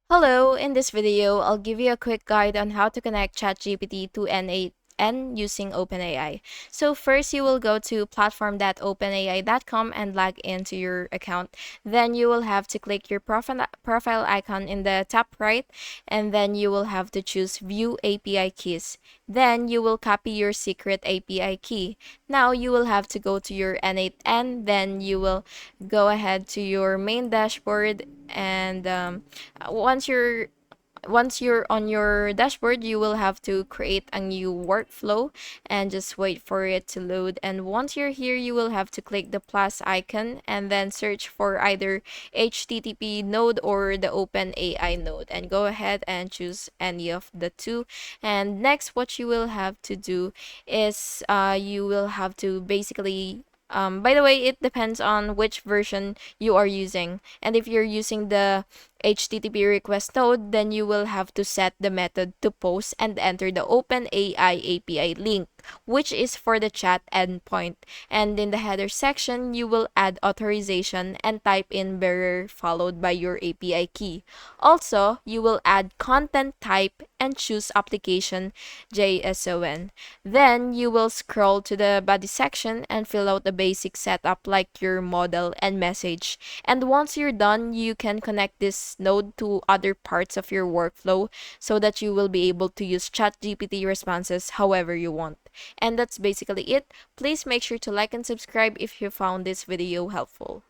Hello, in this video, I'll give you a quick guide on how to connect ChatGPT to N8N using OpenAI. So first, you will go to platform.openai.com and log into your account. Then you will have to click your profile icon in the top right, and then you will have to choose View API Keys. Then you will copy your secret API key. Now you will have to go to your N8N, then you will go ahead to your main dashboard and once you're on your dashboard, you will have to create a new workflow and just wait for it to load. And once you're here, you will have to click the plus icon and then search for either HTTP node or the OpenAI node, and go ahead and choose any of the two. And next, what you will have to do is you will have to basically by the way, it depends on which version you are using. And if you're using the HTTP request node, then you will have to set the method to post and enter the OpenAI API link, which is for the chat endpoint. And in the header section, you will add authorization and type in bearer followed by your API key. Also, you will add content type and choose application JSON. Then you will scroll to the body section and fill out the basic setup like your model and message. And once you're done, you can connect this node to other parts of your workflow so that you will be able to use ChatGPT responses however you want. And that's basically it. Please make sure to like and subscribe if you found this video helpful.